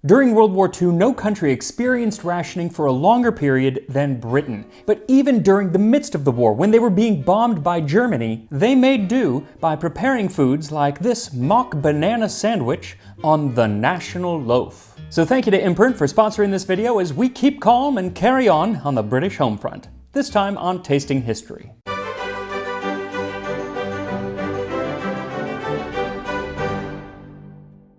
During World War II, no country experienced rationing for a longer period than Britain. But even during the midst of the war, when they were being bombed by Germany, they made do by preparing foods like this mock banana sandwich on the national loaf. So thank you to Imprint for sponsoring this video as we keep calm and carry on the British home front. This time on Tasting History.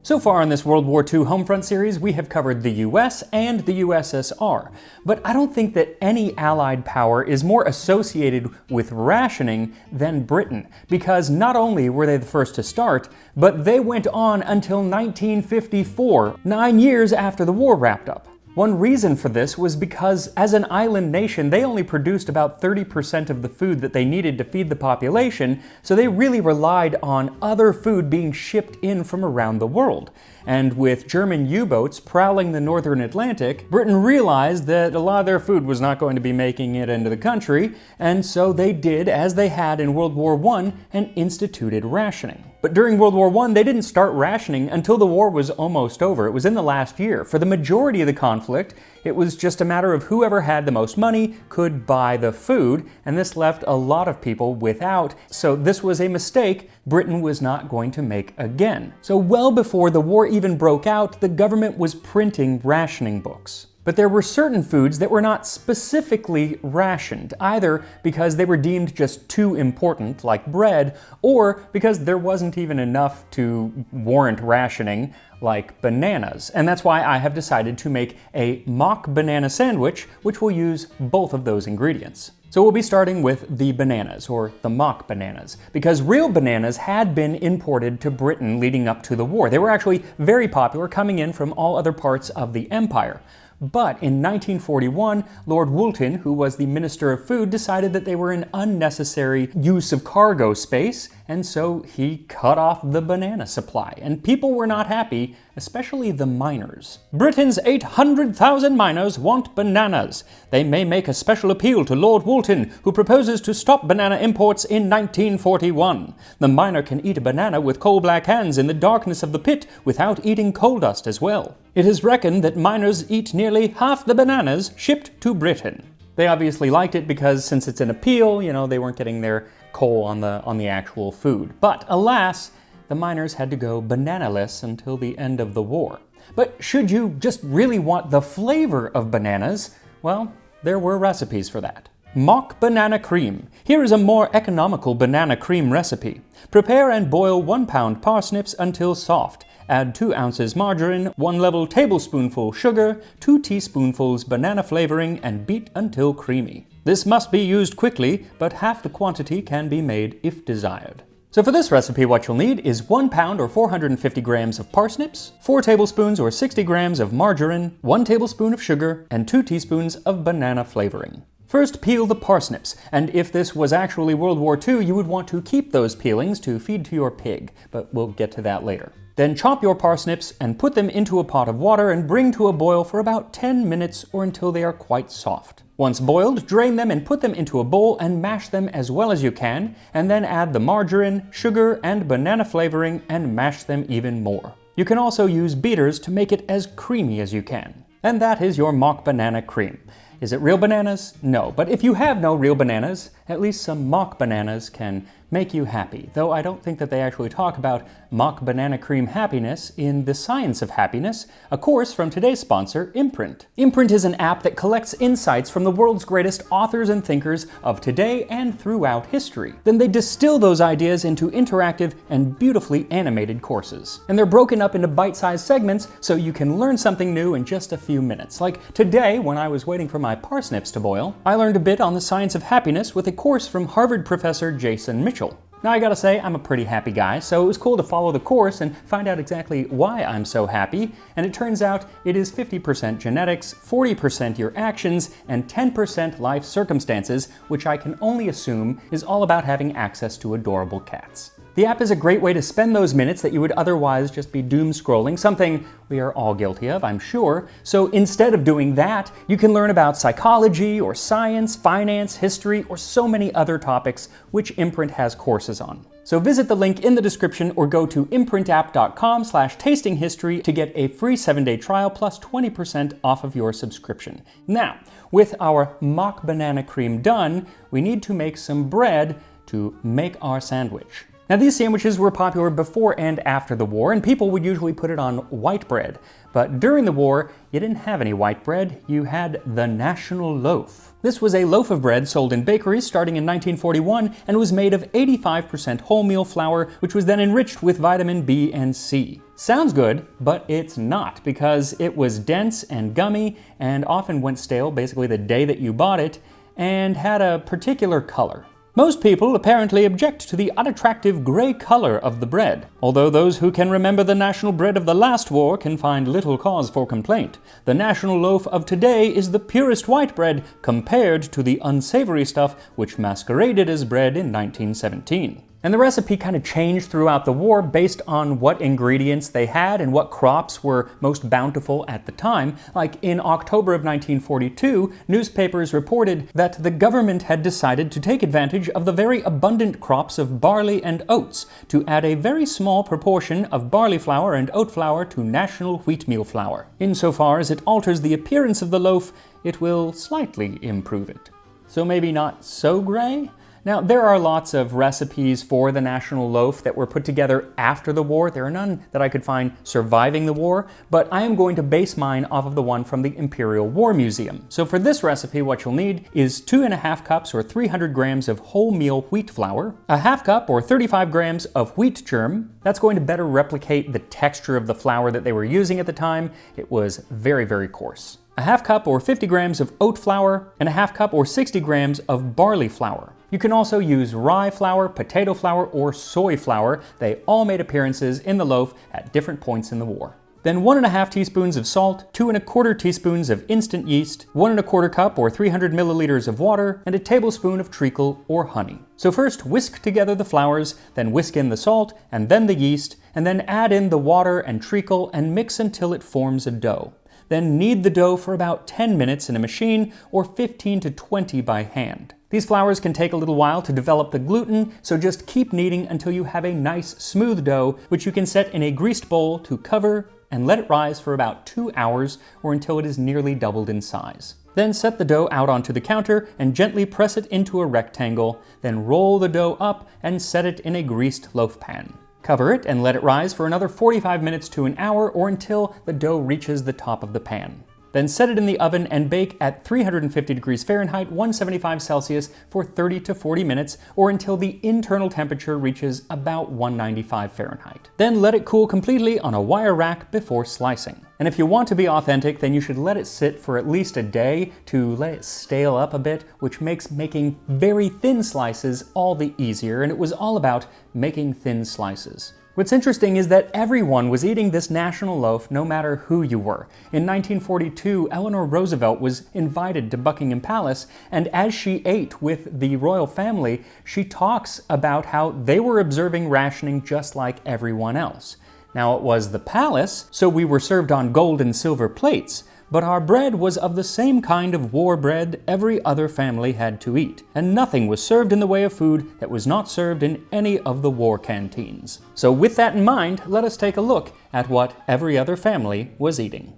So far in this World War II Homefront series, we have covered the US and the USSR, but I don't think that any Allied power is more associated with rationing than Britain, because not only were they the first to start, but they went on until 1954, 9 years after the war wrapped up. One reason for this was because, as an island nation, they only produced about 30% of the food that they needed to feed the population, so they really relied on other food being shipped in from around the world. And with German U-boats prowling the northern Atlantic, Britain realized that a lot of their food was not going to be making it into the country, and so they did, as they had in World War I, and instituted rationing. But during World War I, they didn't start rationing until the war was almost over. It was in the last year. For the majority of the conflict, it was just a matter of whoever had the most money could buy the food, and this left a lot of people without. So this was a mistake Britain was not going to make again. So well before the war even broke out, the government was printing rationing books. But there were certain foods that were not specifically rationed, either because they were deemed just too important, like bread, or because there wasn't even enough to warrant rationing, like bananas. And that's why I have decided to make a mock banana sandwich, which will use both of those ingredients. So we'll be starting with the bananas, or the mock bananas, because real bananas had been imported to Britain leading up to the war. They were actually very popular, coming in from all other parts of the empire. But in 1941, Lord Wilton, who was the Minister of Food, decided that they were an unnecessary use of cargo space, and so he cut off the banana supply. And people were not happy, especially the miners. Britain's 800,000 miners want bananas. They may make a special appeal to Lord Wilton, who proposes to stop banana imports in 1941. The miner can eat a banana with coal black hands in the darkness of the pit without eating coal dust as well. It is reckoned that miners eat nearly half the bananas shipped to Britain. They obviously liked it because since it's an appeal, they weren't getting their coal on the actual food. But alas, the miners had to go bananaless until the end of the war. But should you just really want the flavor of bananas, well, there were recipes for that. Mock banana cream. Here is a more economical banana cream recipe. Prepare and boil 1 pound parsnips until soft. Add 2 ounces margarine, 1 level tablespoonful sugar, 2 teaspoonfuls banana flavoring, and beat until creamy. This must be used quickly, but half the quantity can be made if desired. So for this recipe, what you'll need is 1 pound or 450 grams of parsnips, 4 tablespoons or 60 grams of margarine, 1 tablespoon of sugar, and 2 teaspoons of banana flavoring. First, peel the parsnips, and if this was actually World War II, you would want to keep those peelings to feed to your pig, but we'll get to that later. Then chop your parsnips and put them into a pot of water and bring to a boil for about 10 minutes or until they are quite soft. Once boiled, drain them and put them into a bowl and mash them as well as you can, and then add the margarine, sugar, and banana flavoring and mash them even more. You can also use beaters to make it as creamy as you can. And that is your mock banana cream. Is it real bananas? No, but if you have no real bananas, at least some mock bananas can make you happy. Though I don't think that they actually talk about mock banana cream happiness in The Science of Happiness, a course from today's sponsor, Imprint. Imprint is an app that collects insights from the world's greatest authors and thinkers of today and throughout history. Then they distill those ideas into interactive and beautifully animated courses. And they're broken up into bite-sized segments so you can learn something new in just a few minutes. Like today, when I was waiting for my parsnips to boil, I learned a bit on the science of happiness with a course from Harvard professor Jason Mitchell. Now I gotta say, I'm a pretty happy guy, so it was cool to follow the course and find out exactly why I'm so happy, and it turns out it is 50% genetics, 40% your actions, and 10% life circumstances, which I can only assume is all about having access to adorable cats. The app is a great way to spend those minutes that you would otherwise just be doom scrolling, something we are all guilty of, I'm sure. So instead of doing that, you can learn about psychology or science, finance, history, or so many other topics which Imprint has courses on. So visit the link in the description or go to imprintapp.com/tastinghistory to get a free 7-day trial plus 20% off of your subscription. Now, with our mock banana cream done, we need to make some bread to make our sandwich. Now, these sandwiches were popular before and after the war, and people would usually put it on white bread. But during the war, you didn't have any white bread, you had the national loaf. This was a loaf of bread sold in bakeries starting in 1941 and was made of 85% wholemeal flour, which was then enriched with vitamin B and C. Sounds good, but it's not, because it was dense and gummy and often went stale basically the day that you bought it, and had a particular color. Most people apparently object to the unattractive gray color of the bread, although those who can remember the national bread of the last war can find little cause for complaint. The national loaf of today is the purest white bread compared to the unsavory stuff which masqueraded as bread in 1917. And the recipe kind of changed throughout the war based on what ingredients they had and what crops were most bountiful at the time. Like in October of 1942, newspapers reported that the government had decided to take advantage of the very abundant crops of barley and oats to add a very small proportion of barley flour and oat flour to national wheatmeal flour. Insofar as it alters the appearance of the loaf, it will slightly improve it. So maybe not so gray? Now, there are lots of recipes for the national loaf that were put together after the war. There are none that I could find surviving the war, but I am going to base mine off of the one from the Imperial War Museum. So for this recipe, what you'll need is 2½ cups or 300 grams of wholemeal wheat flour, a ½ cup or 35 grams of wheat germ. That's going to better replicate the texture of the flour that they were using at the time. It was very, very coarse. A ½ cup or 50 grams of oat flour, and a ½ cup or 60 grams of barley flour. You can also use rye flour, potato flour, or soy flour. They all made appearances in the loaf at different points in the war. Then 1½ teaspoons of salt, 2¼ teaspoons of instant yeast, 1¼ cup or 300 milliliters of water, and a tablespoon of treacle or honey. So first whisk together the flours, then whisk in the salt, and then the yeast, and then add in the water and treacle and mix until it forms a dough. Then knead the dough for about 10 minutes in a machine or 15 to 20 by hand. These flours can take a little while to develop the gluten, so just keep kneading until you have a nice smooth dough, which you can set in a greased bowl to cover and let it rise for about 2 hours or until it is nearly doubled in size. Then set the dough out onto the counter and gently press it into a rectangle, then roll the dough up and set it in a greased loaf pan. Cover it and let it rise for another 45 minutes to an hour or until the dough reaches the top of the pan. Then set it in the oven and bake at 350 degrees Fahrenheit, 175 Celsius for 30 to 40 minutes or until the internal temperature reaches about 195 Fahrenheit. Then let it cool completely on a wire rack before slicing. And if you want to be authentic, then you should let it sit for at least a day to let it stale up a bit, which makes making very thin slices all the easier, and it was all about making thin slices. What's interesting is that everyone was eating this national loaf no matter who you were. In 1942, Eleanor Roosevelt was invited to Buckingham Palace, and as she ate with the royal family, she talks about how they were observing rationing just like everyone else. Now, it was the palace, so we were served on gold and silver plates, but our bread was of the same kind of war bread every other family had to eat, and nothing was served in the way of food that was not served in any of the war canteens. So with that in mind, let us take a look at what every other family was eating.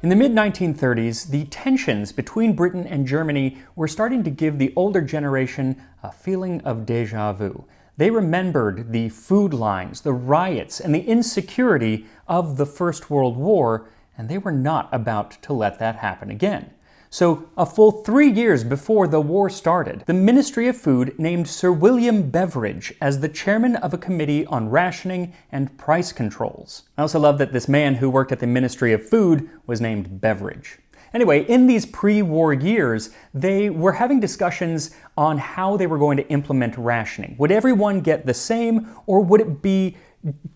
In the mid-1930s, the tensions between Britain and Germany were starting to give the older generation a feeling of déjà vu. They remembered the food lines, the riots, and the insecurity of the First World War, and they were not about to let that happen again. So, a full 3 years before the war started, the Ministry of Food named Sir William Beveridge as the chairman of a committee on rationing and price controls. I also love that this man who worked at the Ministry of Food was named Beveridge. Anyway, in these pre-war years, they were having discussions on how they were going to implement rationing. Would everyone get the same, or would it be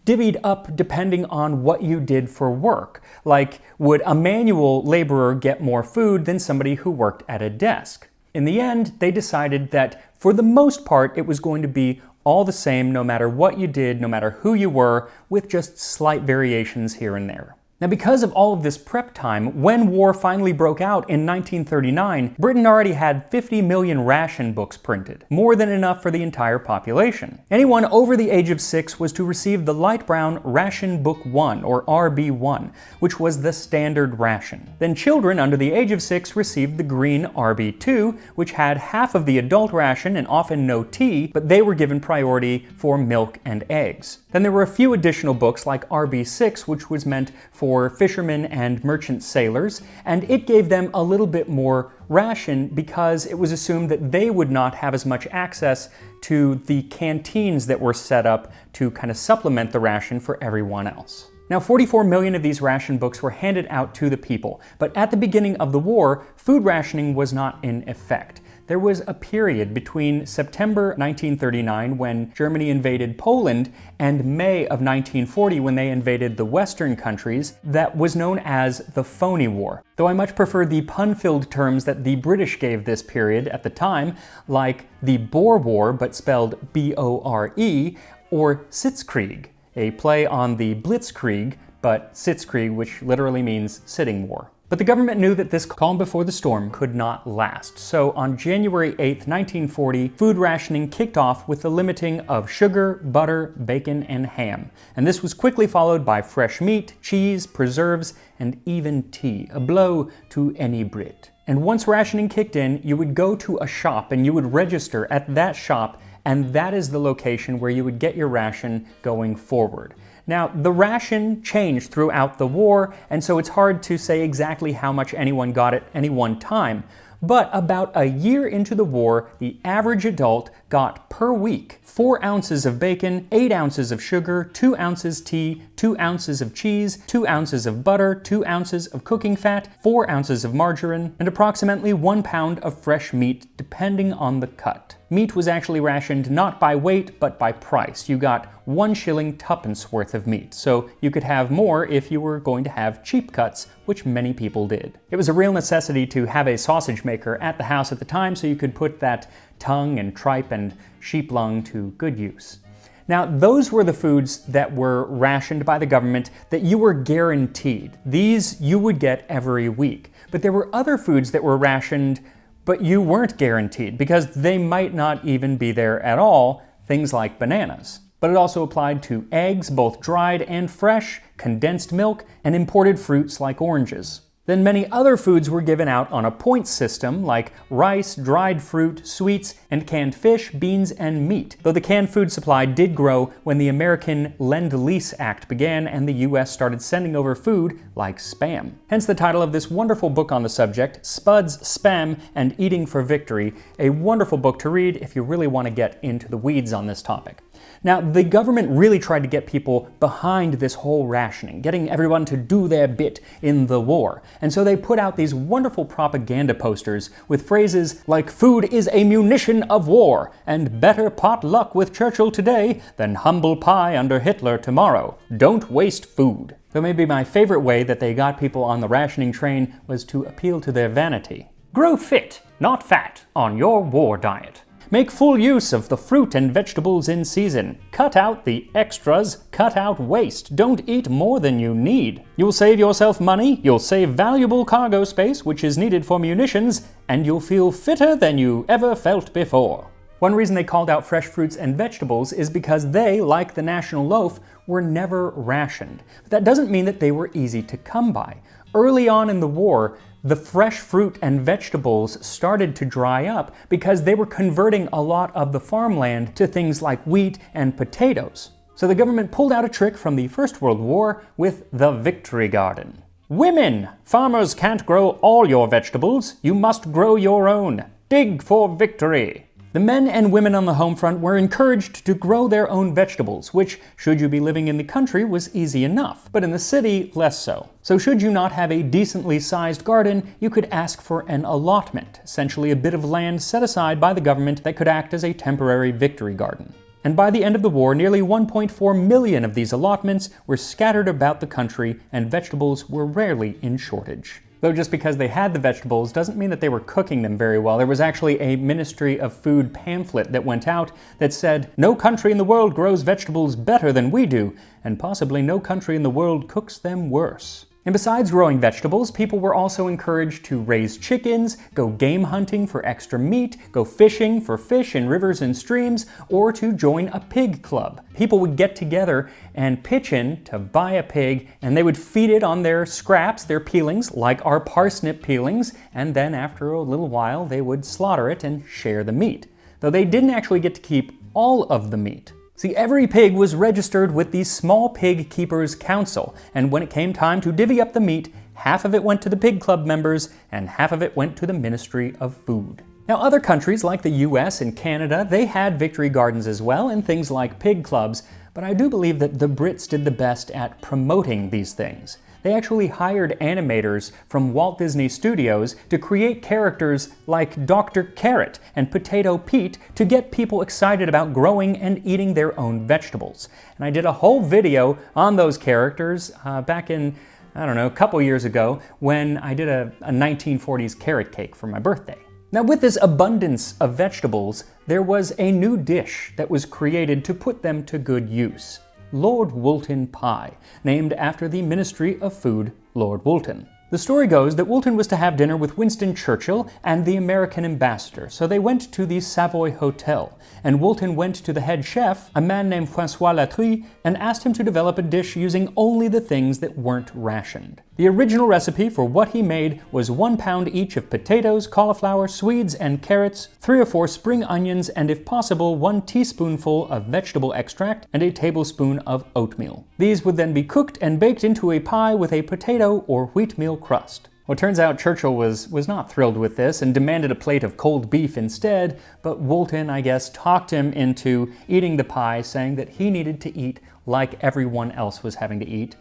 divvied up depending on what you did for work? Like, would a manual laborer get more food than somebody who worked at a desk? In the end, they decided that for the most part, it was going to be all the same no matter what you did, no matter who you were, with just slight variations here and there. Now, because of all of this prep time, when war finally broke out in 1939, Britain already had 50 million ration books printed, more than enough for the entire population. Anyone over the age of 6 was to receive the light brown Ration Book 1, or RB1, which was the standard ration. Then children under the age of 6 received the green RB2, which had half of the adult ration and often no tea, but they were given priority for milk and eggs. Then there were a few additional books like RB6, which was meant for fishermen and merchant sailors, and it gave them a little bit more ration because it was assumed that they would not have as much access to the canteens that were set up to kind of supplement the ration for everyone else. Now, 44 million of these ration books were handed out to the people, but at the beginning of the war, food rationing was not in effect. There was a period between September 1939, when Germany invaded Poland, and May of 1940, when they invaded the Western countries, that was known as the Phony War. Though I much prefer the pun-filled terms that the British gave this period at the time, like the Boer War, but spelled B-O-R-E, or Sitzkrieg, a play on the Blitzkrieg, but Sitzkrieg, which literally means sitting war. But the government knew that this calm before the storm could not last, so on January 8, 1940, food rationing kicked off with the limiting of sugar, butter, bacon, and ham. And this was quickly followed by fresh meat, cheese, preserves, and even tea, a blow to any Brit. And once rationing kicked in, you would go to a shop and you would register at that shop, and that is the location where you would get your ration going forward. Now, the ration changed throughout the war, and so it's hard to say exactly how much anyone got at any one time. But about a year into the war, the average adult got per week 4 ounces of bacon, 8 ounces of sugar, 2 ounces tea, 2 ounces of cheese, 2 ounces of butter, 2 ounces of cooking fat, 4 ounces of margarine, and approximately 1 pound of fresh meat, depending on the cut. Meat was actually rationed not by weight, but by price. You got 1 shilling tuppence worth of meat, so you could have more if you were going to have cheap cuts, which many people did. It was a real necessity to have a sausage maker at the house at the time, so you could put that tongue and tripe and sheep lung to good use. Now, those were the foods that were rationed by the government that you were guaranteed. These you would get every week. But there were other foods that were rationed, but you weren't guaranteed because they might not even be there at all, things like bananas. But it also applied to eggs, both dried and fresh, condensed milk, and imported fruits like oranges. Then many other foods were given out on a points system, like rice, dried fruit, sweets, and canned fish, beans, and meat, though the canned food supply did grow when the American Lend-Lease Act began and the US started sending over food like Spam. Hence the title of this wonderful book on the subject, Spuds, Spam, and Eating for Victory, a wonderful book to read if you really want to get into the weeds on this topic. Now, the government really tried to get people behind this whole rationing, getting everyone to do their bit in the war. And so they put out these wonderful propaganda posters with phrases like "food is a munition of war," and "better pot luck with Churchill today than humble pie under Hitler tomorrow. Don't waste food." Though maybe my favorite way that they got people on the rationing train was to appeal to their vanity. Grow fit, not fat, on your war diet. Make full use of the fruit and vegetables in season. Cut out the extras, cut out waste. Don't eat more than you need. You'll save yourself money, you'll save valuable cargo space, which is needed for munitions, and you'll feel fitter than you ever felt before. One reason they called out fresh fruits and vegetables is because they, like the national loaf, were never rationed. But that doesn't mean that they were easy to come by. Early on in the war, the fresh fruit and vegetables started to dry up because they were converting a lot of the farmland to things like wheat and potatoes. So the government pulled out a trick from the First World War with the Victory Garden. Women! Farmers can't grow all your vegetables. You must grow your own. Dig for victory! The men and women on the home front were encouraged to grow their own vegetables, which, should you be living in the country, was easy enough, but in the city, less so. So should you not have a decently sized garden, you could ask for an allotment, essentially a bit of land set aside by the government that could act as a temporary victory garden. And by the end of the war, nearly 1.4 million of these allotments were scattered about the country, and vegetables were rarely in shortage. Though just because they had the vegetables doesn't mean that they were cooking them very well. There was actually a Ministry of Food pamphlet that went out that said, "No country in the world grows vegetables better than we do, and possibly no country in the world cooks them worse." And besides growing vegetables, people were also encouraged to raise chickens, go game hunting for extra meat, go fishing for fish in rivers and streams, or to join a pig club. People would get together and pitch in to buy a pig, and they would feed it on their scraps, their peelings, like our parsnip peelings, and then after a little while they would slaughter it and share the meat. Though they didn't actually get to keep all of the meat. See, every pig was registered with the Small Pig Keepers' Council, and when it came time to divvy up the meat, half of it went to the pig club members and half of it went to the Ministry of Food. Now, other countries like the US and Canada, they had victory gardens as well and things like pig clubs, but I do believe that the Brits did the best at promoting these things. They actually hired animators from Walt Disney Studios to create characters like Dr. Carrot and Potato Pete to get people excited about growing and eating their own vegetables. And I did a whole video on those characters back in, I don't know, a couple years ago when I did a 1940s carrot cake for my birthday. Now, with this abundance of vegetables, there was a new dish that was created to put them to good use. Lord Wilton Pie, named after the Ministry of Food, Lord Wilton. The story goes that Wilton was to have dinner with Winston Churchill and the American ambassador, so they went to the Savoy Hotel, and Wilton went to the head chef, a man named François Latry, and asked him to develop a dish using only the things that weren't rationed. The original recipe for what he made was 1 pound each of potatoes, cauliflower, Swedes, and carrots, 3 or 4 spring onions, and if possible, 1 teaspoonful of vegetable extract and a tablespoon of oatmeal. These would then be cooked and baked into a pie with a potato or wheatmeal crust. Well, it turns out Churchill was not thrilled with this and demanded a plate of cold beef instead, but Wilton, I guess, talked him into eating the pie, saying that he needed to eat like everyone else was having to eat,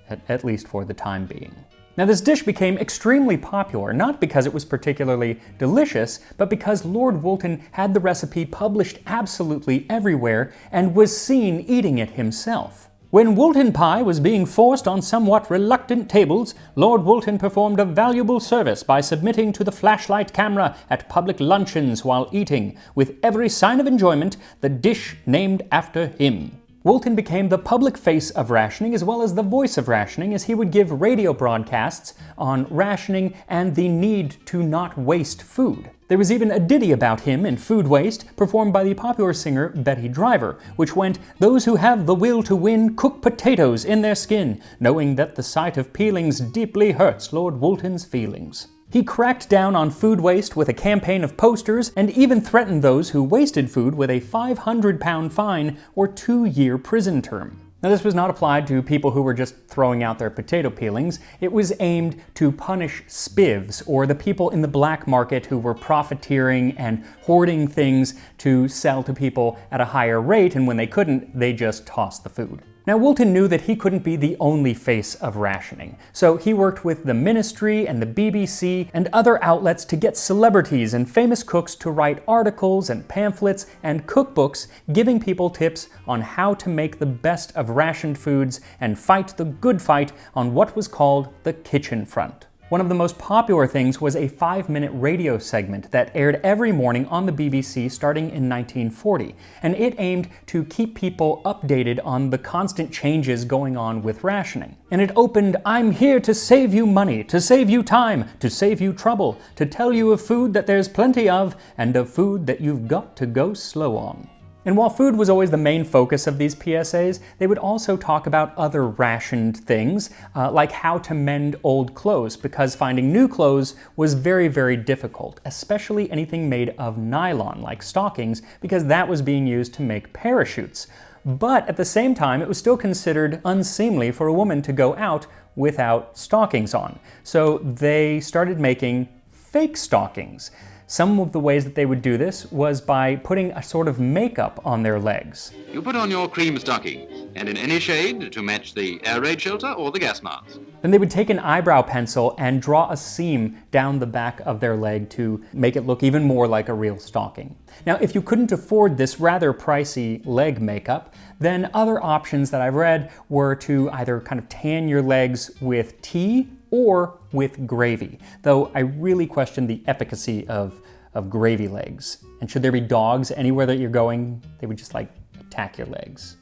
at least for the time being. Now, this dish became extremely popular, not because it was particularly delicious, but because Lord Wilton had the recipe published absolutely everywhere and was seen eating it himself. When Wilton Pie was being forced on somewhat reluctant tables, Lord Wilton performed a valuable service by submitting to the flashlight camera at public luncheons while eating, with every sign of enjoyment, the dish named after him. Wilton became the public face of rationing as well as the voice of rationing, as he would give radio broadcasts on rationing and the need to not waste food. There was even a ditty about him and food waste performed by the popular singer Betty Driver, which went, "Those who have the will to win cook potatoes in their skin, knowing that the sight of peelings deeply hurts Lord Wilton's feelings." He cracked down on food waste with a campaign of posters and even threatened those who wasted food with a £500 fine or 2-year prison term. Now, this was not applied to people who were just throwing out their potato peelings. It was aimed to punish spivs, or the people in the black market who were profiteering and hoarding things to sell to people at a higher rate, and when they couldn't, they just tossed the food. Now, Wilton knew that he couldn't be the only face of rationing, so he worked with the Ministry and the BBC and other outlets to get celebrities and famous cooks to write articles and pamphlets and cookbooks giving people tips on how to make the best of rationed foods and fight the good fight on what was called the kitchen front. One of the most popular things was a 5-minute radio segment that aired every morning on the BBC starting in 1940, and it aimed to keep people updated on the constant changes going on with rationing. And it opened, "I'm here to save you money, to save you time, to save you trouble, to tell you of food that there's plenty of, and of food that you've got to go slow on." And while food was always the main focus of these PSAs, they would also talk about other rationed things, like how to mend old clothes, because finding new clothes was very, very difficult, especially anything made of nylon, like stockings, because that was being used to make parachutes. But at the same time, it was still considered unseemly for a woman to go out without stockings on. So they started making fake stockings. Some of the ways that they would do this was by putting a sort of makeup on their legs. You put on your cream stocking, and in any shade to match the air raid shelter or the gas mask. Then they would take an eyebrow pencil and draw a seam down the back of their leg to make it look even more like a real stocking. Now, if you couldn't afford this rather pricey leg makeup, then other options that I've read were to either kind of tan your legs with tea or with gravy, though I really question the efficacy of gravy legs. And should there be dogs anywhere that you're going, they would just attack your legs.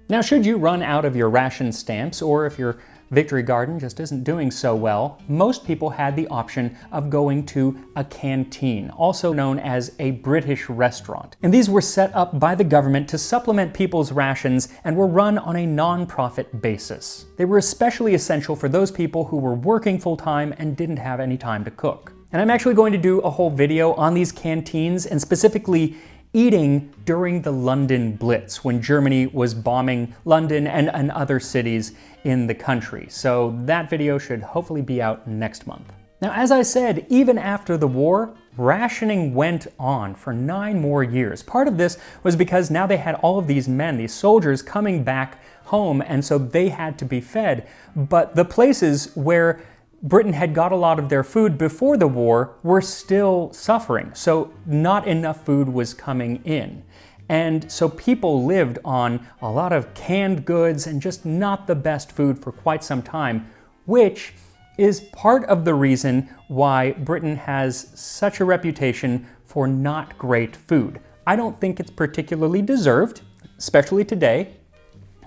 Now, should you run out of your ration stamps, or if you're Victory Garden just isn't doing so well, most people had the option of going to a canteen, also known as a British restaurant. And these were set up by the government to supplement people's rations and were run on a non-profit basis. They were especially essential for those people who were working full-time and didn't have any time to cook. And I'm actually going to do a whole video on these canteens and specifically eating during the London Blitz, when Germany was bombing London and other cities in the country. So that video should hopefully be out next month. Now, as I said, even after the war, rationing went on for 9 more years. Part of this was because now they had all of these men, these soldiers, coming back home, and so they had to be fed. But the places where Britain had got a lot of their food before the war were still suffering, so not enough food was coming in. And so people lived on a lot of canned goods and just not the best food for quite some time, which is part of the reason why Britain has such a reputation for not great food. I don't think it's particularly deserved, especially today,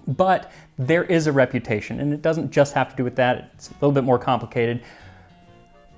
but there is a reputation, and it doesn't just have to do with that. It's a little bit more complicated,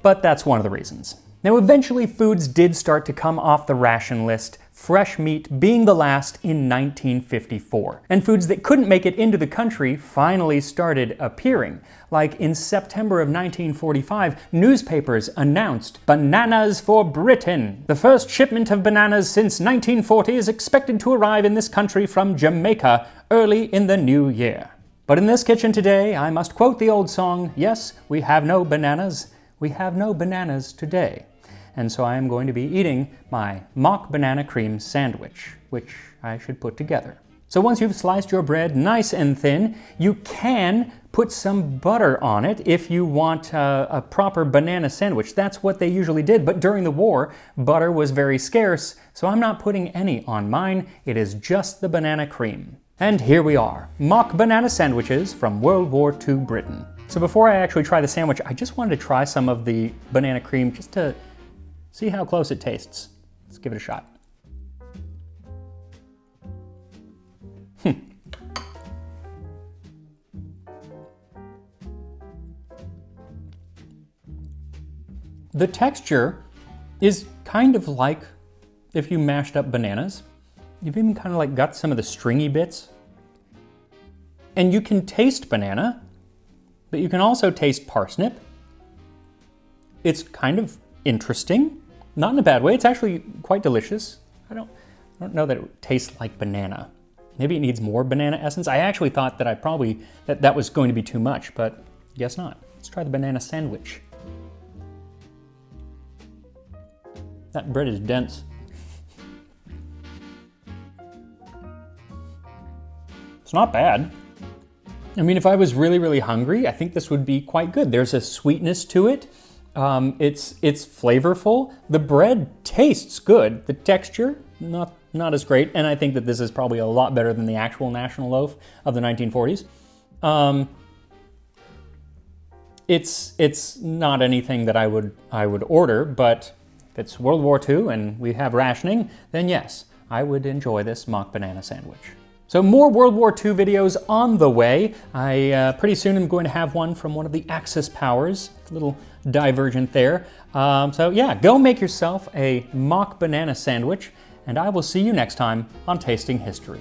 but that's one of the reasons. Now, eventually foods did start to come off the ration list, fresh meat being the last in 1954. And foods that couldn't make it into the country finally started appearing. Like in September of 1945, newspapers announced, "Bananas for Britain. The first shipment of bananas since 1940 is expected to arrive in this country from Jamaica early in the new year." But in this kitchen today, I must quote the old song, "Yes, we have no bananas. We have no bananas today." And so I am going to be eating my mock banana cream sandwich, which I should put together. So once you've sliced your bread nice and thin, you can put some butter on it if you want a proper banana sandwich. That's what they usually did, but during the war, butter was very scarce, so I'm not putting any on mine. It is just the banana cream. And here we are, mock banana sandwiches from World War II Britain. So before I actually try the sandwich, I just wanted to try some of the banana cream just to see how close it tastes. Let's give it a shot. The texture is kind of like if you mashed up bananas. You've even kind of like got some of the stringy bits. And you can taste banana, but you can also taste parsnip. It's kind of interesting, not in a bad way. It's actually quite delicious. I don't know that it tastes like banana. Maybe it needs more banana essence. I actually thought that that was going to be too much, but guess not. Let's try the banana sandwich. That bread is dense. It's not bad. I mean, if I was really, really hungry, I think this would be quite good. There's a sweetness to it. It's flavorful. The bread tastes good. The texture, not as great. And I think that this is probably a lot better than the actual national loaf of the 1940s. It's not anything that I would order, but if it's World War II and we have rationing, then yes, I would enjoy this mock banana sandwich. So more World War II videos on the way. I pretty soon am going to have one from one of the Axis powers. A little divergent there. So yeah, go make yourself a mock banana sandwich, and I will see you next time on Tasting History.